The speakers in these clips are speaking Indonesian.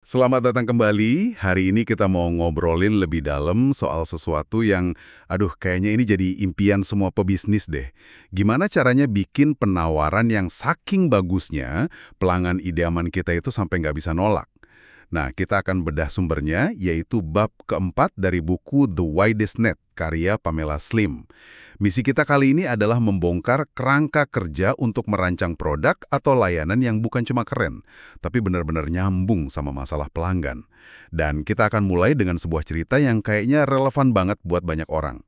Selamat datang kembali. Hari ini kita mau ngobrolin lebih dalam soal sesuatu yang, kayaknya ini jadi impian semua pebisnis deh. Gimana caranya bikin penawaran yang saking bagusnya, pelanggan idaman kita itu sampai nggak bisa nolak? Nah, kita akan bedah sumbernya, yaitu bab keempat dari buku The Widest Net, karya Pamela Slim. Misi kita kali ini adalah membongkar kerangka kerja untuk merancang produk atau layanan yang bukan cuma keren, tapi benar-benar nyambung sama masalah pelanggan. Dan kita akan mulai dengan sebuah cerita yang kayaknya relevan banget buat banyak orang.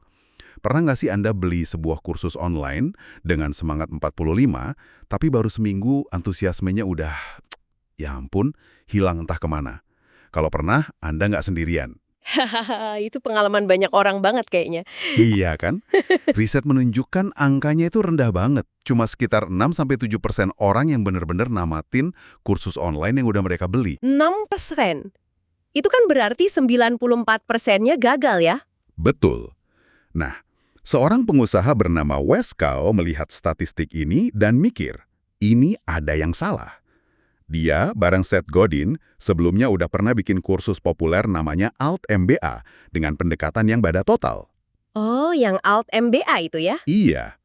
Pernah nggak sih Anda beli sebuah kursus online dengan semangat 45, tapi baru seminggu antusiasmenya udah, ya ampun, hilang entah kemana? Kalau pernah, Anda nggak sendirian. Hahaha, itu pengalaman banyak orang banget kayaknya. Iya kan? Riset menunjukkan angkanya itu rendah banget. Cuma sekitar 6-7% orang yang benar-benar namatin kursus online yang udah mereka beli. 6%. Itu kan berarti 94%-nya gagal ya? Betul. Nah, seorang pengusaha bernama Wes Kao melihat statistik ini dan mikir, ini ada yang salah. Dia, bareng Seth Godin, sebelumnya udah pernah bikin kursus populer namanya Alt MBA dengan pendekatan yang beda total. Oh, yang Alt MBA itu ya? Iya,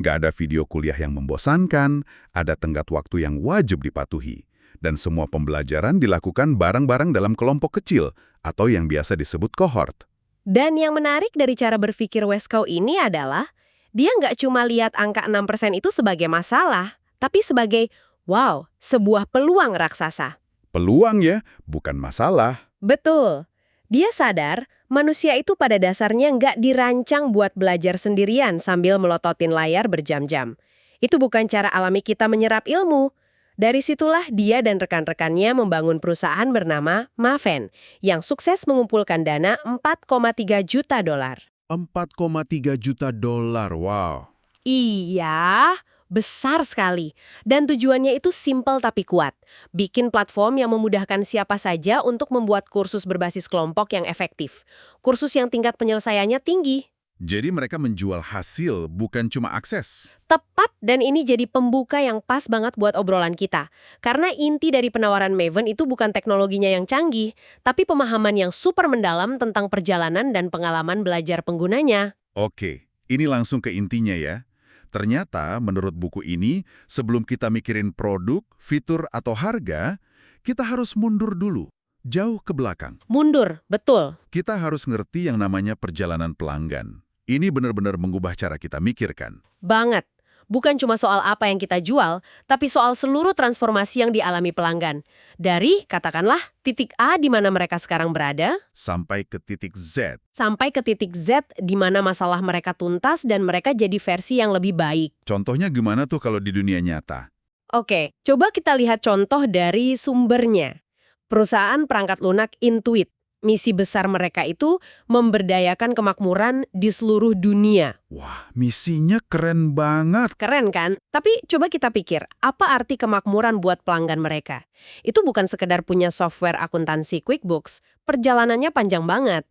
nggak ada video kuliah yang membosankan, ada tenggat waktu yang wajib dipatuhi. Dan semua pembelajaran dilakukan bareng-bareng dalam kelompok kecil atau yang biasa disebut cohort. Dan yang menarik dari cara berpikir Weskow ini adalah, dia nggak cuma lihat angka 6% itu sebagai masalah, tapi sebagai, wow, sebuah peluang raksasa. Peluang ya, bukan masalah. Betul. Dia sadar, manusia itu pada dasarnya nggak dirancang buat belajar sendirian sambil melototin layar berjam-jam. Itu bukan cara alami kita menyerap ilmu. Dari situlah dia dan rekan-rekannya membangun perusahaan bernama Maven, yang sukses mengumpulkan dana 4,3 juta dolar. 4,3 juta dolar, wow. Iya, besar sekali. Dan tujuannya itu simpel tapi kuat. Bikin platform yang memudahkan siapa saja untuk membuat kursus berbasis kelompok yang efektif. Kursus yang tingkat penyelesaiannya tinggi. Jadi mereka menjual hasil, bukan cuma akses. Tepat, dan ini jadi pembuka yang pas banget buat obrolan kita. Karena inti dari penawaran Maven itu bukan teknologinya yang canggih, tapi pemahaman yang super mendalam tentang perjalanan dan pengalaman belajar penggunanya. Oke, ini langsung ke intinya ya. Ternyata, menurut buku ini, sebelum kita mikirin produk, fitur, atau harga, kita harus mundur dulu, jauh ke belakang. Mundur, betul. Kita harus ngerti yang namanya perjalanan pelanggan. Ini benar-benar mengubah cara kita mikirkan. Banget. Bukan cuma soal apa yang kita jual, tapi soal seluruh transformasi yang dialami pelanggan. Dari, katakanlah, titik A di mana mereka sekarang berada, Sampai ke titik Z. sampai ke titik Z di mana masalah mereka tuntas dan mereka jadi versi yang lebih baik. Contohnya gimana tuh kalau di dunia nyata? Oke, coba kita lihat contoh dari sumbernya. Perusahaan perangkat lunak Intuit. Misi besar mereka itu memberdayakan kemakmuran di seluruh dunia. Wah, misinya keren banget. Keren kan? Tapi coba kita pikir, apa arti kemakmuran buat pelanggan mereka? Itu bukan sekedar punya software akuntansi QuickBooks. Perjalanannya panjang banget.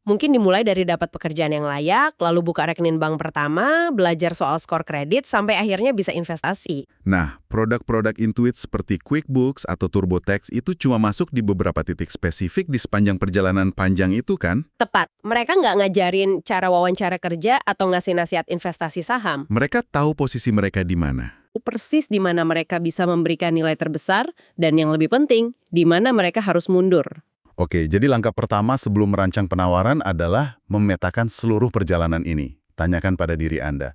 Mungkin dimulai dari dapat pekerjaan yang layak, lalu buka rekening bank pertama, belajar soal skor kredit, sampai akhirnya bisa investasi. Nah, produk-produk Intuit seperti QuickBooks atau TurboTax itu cuma masuk di beberapa titik spesifik di sepanjang perjalanan panjang itu kan? Tepat, mereka nggak ngajarin cara wawancara kerja atau ngasih nasihat investasi saham. Mereka tahu posisi mereka di mana. Persis di mana mereka bisa memberikan nilai terbesar, dan yang lebih penting, di mana mereka harus mundur. Oke, jadi langkah pertama sebelum merancang penawaran adalah memetakan seluruh perjalanan ini. Tanyakan pada diri Anda,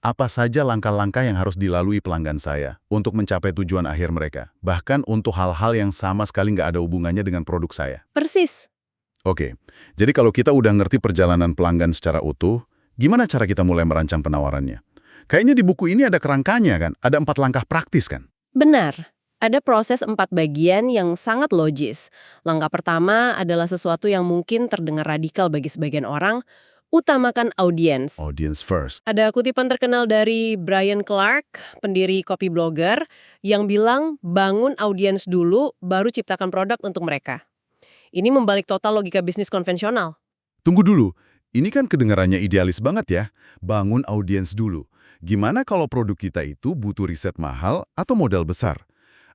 apa saja langkah-langkah yang harus dilalui pelanggan saya untuk mencapai tujuan akhir mereka, bahkan untuk hal-hal yang sama sekali nggak ada hubungannya dengan produk saya. Persis. Oke, jadi kalau kita udah ngerti perjalanan pelanggan secara utuh, gimana cara kita mulai merancang penawarannya? Kayaknya di buku ini ada kerangkanya kan, ada 4 langkah praktis kan? Benar. Ada proses 4 bagian yang sangat logis. Langkah pertama adalah sesuatu yang mungkin terdengar radikal bagi sebagian orang, utamakan audiens. Audience first. Ada kutipan terkenal dari Brian Clark, pendiri Copy Blogger, yang bilang bangun audiens dulu, baru ciptakan produk untuk mereka. Ini membalik total logika bisnis konvensional. Tunggu dulu, ini kan kedengarannya idealis banget ya, bangun audiens dulu. Gimana kalau produk kita itu butuh riset mahal atau modal besar?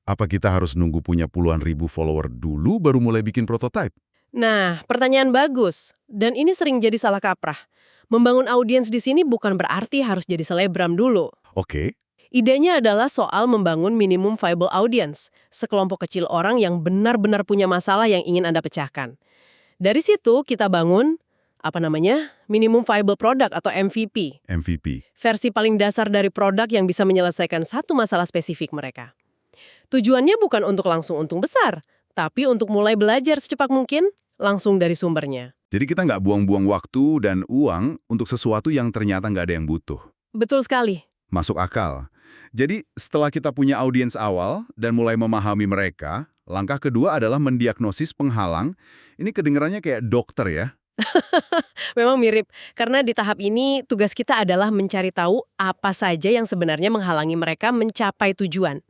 Apa kita harus nunggu punya puluhan ribu follower dulu baru mulai bikin prototype? Nah, pertanyaan bagus. Dan ini sering jadi salah kaprah. Membangun audiens di sini bukan berarti harus jadi selebgram dulu. Oke, Idenya adalah soal membangun minimum viable audience, sekelompok kecil orang yang benar-benar punya masalah yang ingin Anda pecahkan. Dari situ kita bangun, minimum viable product atau MVP, MVP. versi paling dasar dari produk yang bisa menyelesaikan satu masalah spesifik mereka. Tujuannya bukan untuk langsung untung besar, tapi untuk mulai belajar secepat mungkin, langsung dari sumbernya. Jadi kita nggak buang-buang waktu dan uang untuk sesuatu yang ternyata nggak ada yang butuh. Betul sekali. Masuk akal. Jadi setelah kita punya audiens awal dan mulai memahami mereka, langkah kedua adalah mendiagnosis penghalang. Ini kedengarannya kayak dokter ya. Memang mirip, karena di tahap ini tugas kita adalah mencari tahu apa saja yang sebenarnya menghalangi mereka mencapai tujuan.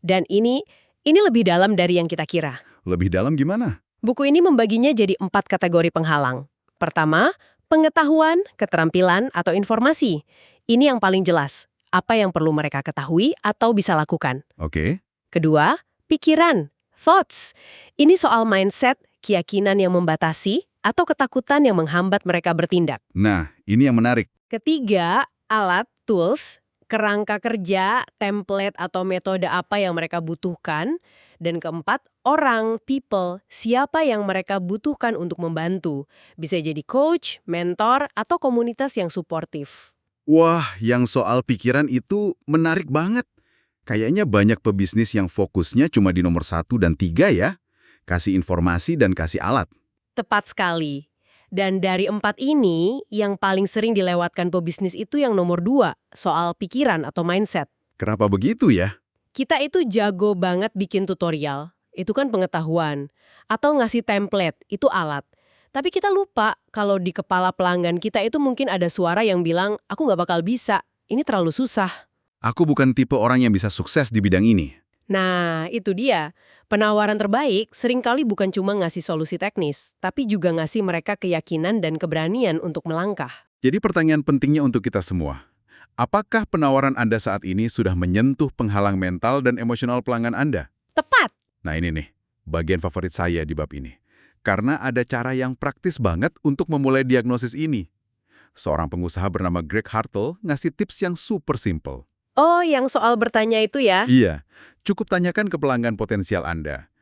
Dan ini lebih dalam dari yang kita kira. Lebih dalam gimana? Buku ini membaginya jadi 4 kategori penghalang. Pertama, pengetahuan, keterampilan, atau informasi. Ini yang paling jelas, apa yang perlu mereka ketahui atau bisa lakukan. Oke. Kedua, pikiran, thoughts. Ini soal mindset, keyakinan yang membatasi, atau ketakutan yang menghambat mereka bertindak. Nah, ini yang menarik. Ketiga, alat, tools, kerangka kerja, template atau metode apa yang mereka butuhkan. Dan keempat, orang, people, siapa yang mereka butuhkan untuk membantu. Bisa jadi coach, mentor, atau komunitas yang suportif. Wah, yang soal pikiran itu menarik banget. Kayaknya banyak pebisnis yang fokusnya cuma di nomor 1 dan 3 ya. Kasih informasi dan kasih alat. Tepat sekali. Dan dari 4 ini, yang paling sering dilewatkan pebisnis itu yang nomor 2, soal pikiran atau mindset. Kenapa begitu ya? Kita itu jago banget bikin tutorial, itu kan pengetahuan. Atau ngasih template, itu alat. Tapi kita lupa kalau di kepala pelanggan kita itu mungkin ada suara yang bilang, aku nggak bakal bisa, ini terlalu susah. Aku bukan tipe orang yang bisa sukses di bidang ini. Nah, itu dia. Penawaran terbaik seringkali bukan cuma ngasih solusi teknis, tapi juga ngasih mereka keyakinan dan keberanian untuk melangkah. Jadi pertanyaan pentingnya untuk kita semua. Apakah penawaran Anda saat ini sudah menyentuh penghalang mental dan emosional pelanggan Anda? Tepat! Nah ini nih, bagian favorit saya di bab ini. Karena ada cara yang praktis banget untuk memulai diagnosis ini. Seorang pengusaha bernama Greg Hartle ngasih tips yang super simple. Oh, yang soal bertanya itu ya? Iya, cukup tanyakan ke pelanggan potensial Anda.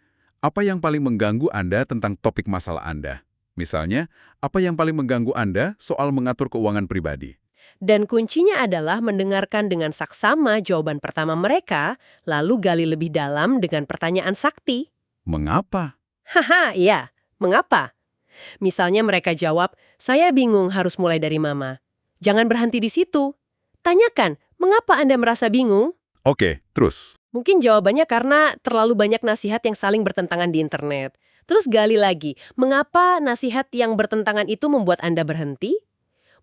Apa yang paling mengganggu Anda tentang topik masalah Anda? Misalnya, apa yang paling mengganggu Anda soal mengatur keuangan pribadi? Dan kuncinya adalah mendengarkan dengan saksama jawaban pertama mereka, lalu gali lebih dalam dengan pertanyaan sakti. Mengapa? Haha, iya. Mengapa? Misalnya mereka jawab, saya bingung harus mulai dari mama. Jangan berhenti di situ. Tanyakan, mengapa Anda merasa bingung? Oke, terus. Mungkin jawabannya karena terlalu banyak nasihat yang saling bertentangan di internet. Terus gali lagi, mengapa nasihat yang bertentangan itu membuat Anda berhenti?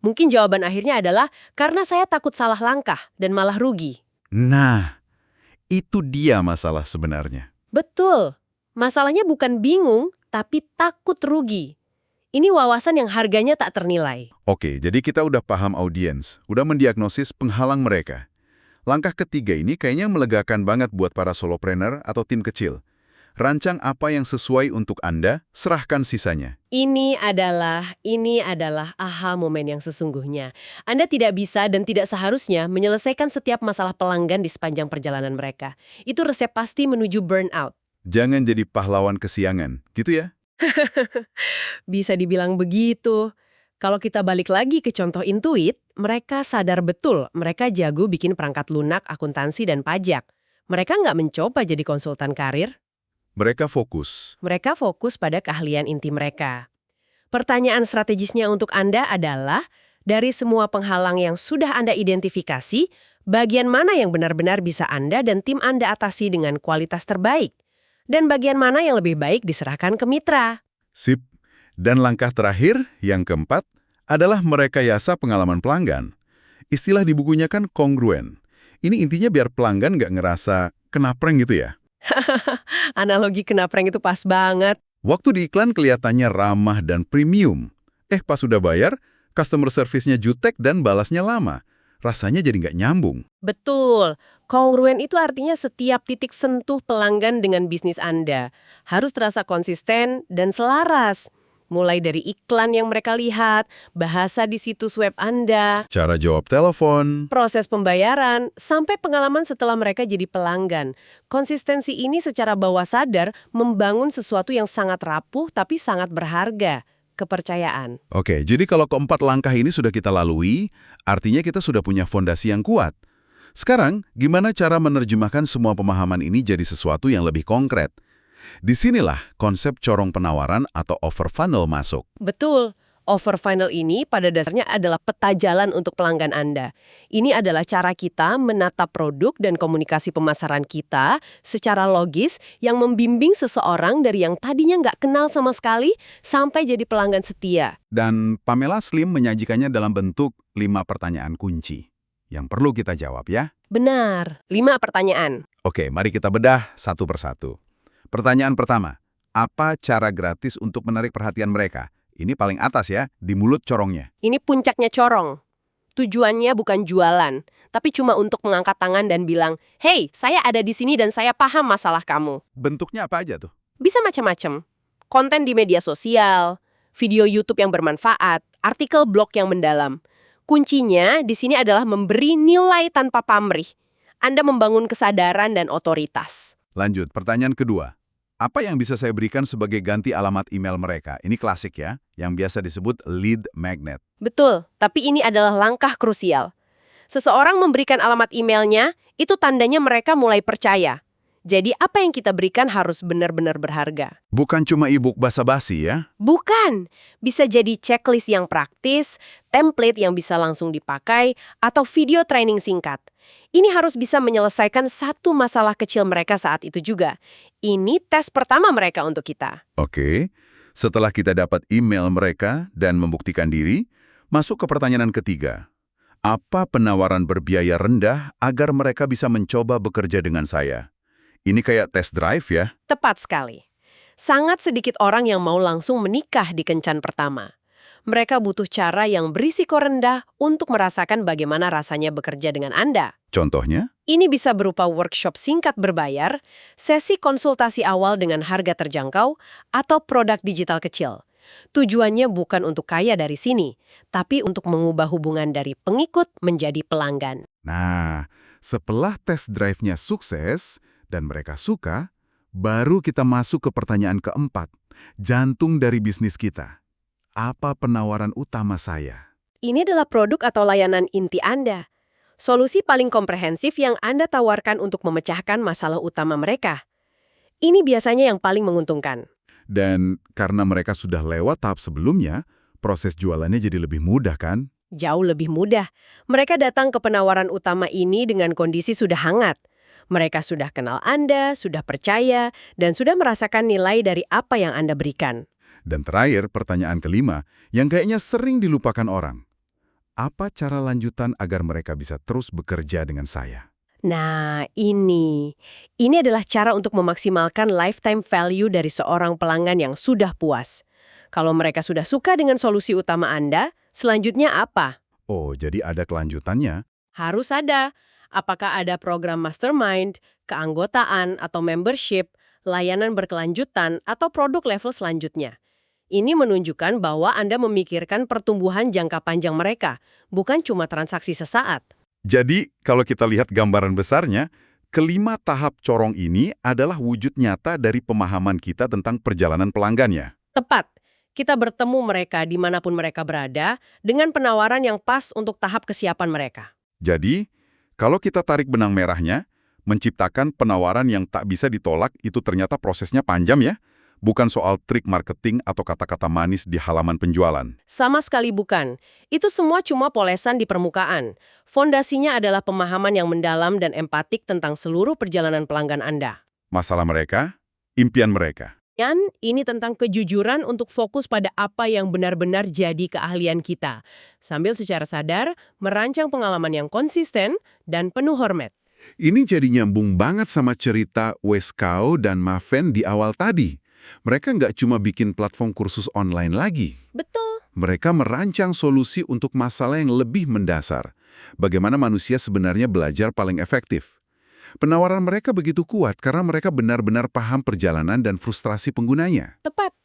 Mungkin jawaban akhirnya adalah karena saya takut salah langkah dan malah rugi. Nah, itu dia masalah sebenarnya. Betul. Masalahnya bukan bingung, tapi takut rugi. Ini wawasan yang harganya tak ternilai. Oke, jadi kita udah paham audiens, udah mendiagnosis penghalang mereka. Langkah ketiga ini kayaknya melegakan banget buat para solopreneur atau tim kecil. Rancang apa yang sesuai untuk Anda, serahkan sisanya. Ini adalah aha momen yang sesungguhnya. Anda tidak bisa dan tidak seharusnya menyelesaikan setiap masalah pelanggan di sepanjang perjalanan mereka. Itu resep pasti menuju burnout. Jangan jadi pahlawan kesiangan, gitu ya? Bisa dibilang begitu. Kalau kita balik lagi ke contoh Intuit, mereka sadar betul mereka jago bikin perangkat lunak, akuntansi, dan pajak. Mereka nggak mencoba jadi konsultan karir. Mereka fokus. Mereka fokus pada keahlian inti mereka. Pertanyaan strategisnya untuk Anda adalah, dari semua penghalang yang sudah Anda identifikasi, bagian mana yang benar-benar bisa Anda dan tim Anda atasi dengan kualitas terbaik? Dan bagian mana yang lebih baik diserahkan ke mitra? Sip. Dan langkah terakhir, yang keempat, adalah merekayasa pengalaman pelanggan. Istilah di bukunya kan kongruen. Ini intinya biar pelanggan nggak ngerasa kena prank gitu ya. Analogi kena prank itu pas banget. Waktu di iklan kelihatannya ramah dan premium. Pas sudah bayar, customer service-nya jutek dan balasnya lama. rasanya jadi nggak nyambung. Betul. Kongruen itu artinya setiap titik sentuh pelanggan dengan bisnis Anda harus terasa konsisten dan selaras. Mulai dari iklan yang mereka lihat, bahasa di situs web Anda, Cara jawab telepon. proses pembayaran, sampai pengalaman setelah mereka jadi pelanggan. Konsistensi ini secara bawah sadar membangun sesuatu yang sangat rapuh tapi sangat berharga. Kepercayaan. Oke, jadi kalau keempat langkah ini sudah kita lalui, artinya kita sudah punya fondasi yang kuat. Sekarang, gimana cara menerjemahkan semua pemahaman ini jadi sesuatu yang lebih konkret? Disinilah konsep corong penawaran atau offer funnel masuk. Betul. Offer funnel ini pada dasarnya adalah peta jalan untuk pelanggan Anda. Ini adalah cara kita menata produk dan komunikasi pemasaran kita secara logis yang membimbing seseorang dari yang tadinya nggak kenal sama sekali sampai jadi pelanggan setia. Dan Pamela Slim menyajikannya dalam bentuk 5 pertanyaan kunci yang perlu kita jawab ya. Benar. 5 pertanyaan. Oke, mari kita bedah satu persatu. Pertanyaan pertama, apa cara gratis untuk menarik perhatian mereka? Ini paling atas ya, di mulut corongnya. Ini puncaknya corong. Tujuannya bukan jualan, tapi cuma untuk mengangkat tangan dan bilang, "Hey, saya ada di sini dan saya paham masalah kamu." Bentuknya apa aja tuh? Bisa macam-macam. Konten di media sosial, video YouTube yang bermanfaat, artikel blog yang mendalam. Kuncinya di sini adalah memberi nilai tanpa pamrih. Anda membangun kesadaran dan otoritas. Lanjut, pertanyaan kedua. Apa yang bisa saya berikan sebagai ganti alamat email mereka? Ini klasik ya, yang biasa disebut lead magnet. Betul, tapi ini adalah langkah krusial. Seseorang memberikan alamat emailnya, itu tandanya mereka mulai percaya. Jadi apa yang kita berikan harus benar-benar berharga. Bukan cuma e-book basa-basi ya? Bukan, bisa jadi checklist yang praktis, template yang bisa langsung dipakai, atau video training singkat. Ini harus bisa menyelesaikan satu masalah kecil mereka saat itu juga. Ini tes pertama mereka untuk kita. Oke, setelah kita dapat email mereka dan membuktikan diri, masuk ke pertanyaan ketiga. Apa penawaran berbiaya rendah agar mereka bisa mencoba bekerja dengan saya? Ini kayak test drive ya? Tepat sekali. Sangat sedikit orang yang mau langsung menikah di kencan pertama. Mereka butuh cara yang berisiko rendah untuk merasakan bagaimana rasanya bekerja dengan Anda. Contohnya? Ini bisa berupa workshop singkat berbayar, sesi konsultasi awal dengan harga terjangkau, atau produk digital kecil. Tujuannya bukan untuk kaya dari sini, tapi untuk mengubah hubungan dari pengikut menjadi pelanggan. Nah, setelah test drive-nya sukses dan mereka suka, baru kita masuk ke pertanyaan keempat, jantung dari bisnis kita. Apa penawaran utama saya? Ini adalah produk atau layanan inti Anda. Solusi paling komprehensif yang Anda tawarkan untuk memecahkan masalah utama mereka. Ini biasanya yang paling menguntungkan. Dan karena mereka sudah lewat tahap sebelumnya, proses jualannya jadi lebih mudah kan? Jauh lebih mudah. Mereka datang ke penawaran utama ini dengan kondisi sudah hangat. Mereka sudah kenal Anda, sudah percaya, dan sudah merasakan nilai dari apa yang Anda berikan. Dan terakhir, pertanyaan kelima, yang kayaknya sering dilupakan orang. Apa cara lanjutan agar mereka bisa terus bekerja dengan saya? Nah, ini adalah cara untuk memaksimalkan lifetime value dari seorang pelanggan yang sudah puas. Kalau mereka sudah suka dengan solusi utama Anda, selanjutnya apa? Oh, jadi ada kelanjutannya? Harus ada. Apakah ada program mastermind, keanggotaan atau membership, layanan berkelanjutan, atau produk level selanjutnya? Ini menunjukkan bahwa Anda memikirkan pertumbuhan jangka panjang mereka, bukan cuma transaksi sesaat. Jadi, kalau kita lihat gambaran besarnya, kelima tahap corong ini adalah wujud nyata dari pemahaman kita tentang perjalanan pelanggannya. Tepat. Kita bertemu mereka dimanapun mereka berada dengan penawaran yang pas untuk tahap kesiapan mereka. Jadi, kalau kita tarik benang merahnya, menciptakan penawaran yang tak bisa ditolak itu ternyata prosesnya panjang ya. Bukan soal trik marketing atau kata-kata manis di halaman penjualan. Sama sekali bukan. Itu semua cuma polesan di permukaan. Fondasinya adalah pemahaman yang mendalam dan empatik tentang seluruh perjalanan pelanggan Anda. Masalah mereka, impian mereka. Dan ini tentang kejujuran untuk fokus pada apa yang benar-benar jadi keahlian kita. Sambil secara sadar merancang pengalaman yang konsisten dan penuh hormat. Ini jadi nyambung banget sama cerita Weskau dan Maven di awal tadi. Mereka nggak cuma bikin platform kursus online lagi. Betul. Mereka merancang solusi untuk masalah yang lebih mendasar. Bagaimana manusia sebenarnya belajar paling efektif? Penawaran mereka begitu kuat karena mereka benar-benar paham perjalanan dan frustrasi penggunanya. Tepat.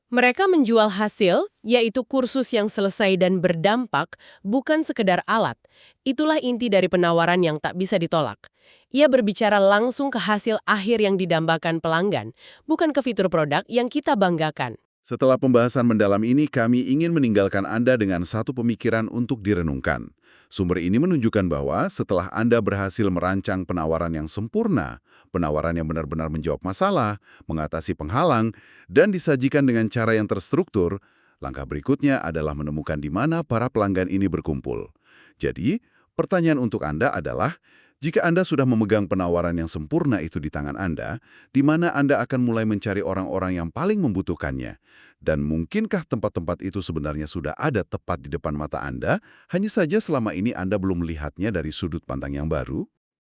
Mereka menjual hasil, yaitu kursus yang selesai dan berdampak, bukan sekedar alat. Itulah inti dari penawaran yang tak bisa ditolak. Ia berbicara langsung ke hasil akhir yang didambakan pelanggan, bukan ke fitur produk yang kita banggakan. Setelah pembahasan mendalam ini, kami ingin meninggalkan Anda dengan satu pemikiran untuk direnungkan. Sumber ini menunjukkan bahwa setelah Anda berhasil merancang penawaran yang sempurna, penawaran yang benar-benar menjawab masalah, mengatasi penghalang, dan disajikan dengan cara yang terstruktur, langkah berikutnya adalah menemukan di mana para pelanggan ini berkumpul. Jadi, pertanyaan untuk Anda adalah, jika Anda sudah memegang penawaran yang sempurna itu di tangan Anda, di mana Anda akan mulai mencari orang-orang yang paling membutuhkannya? Dan mungkinkah tempat-tempat itu sebenarnya sudah ada tepat di depan mata Anda, hanya saja selama ini Anda belum melihatnya dari sudut pandang yang baru?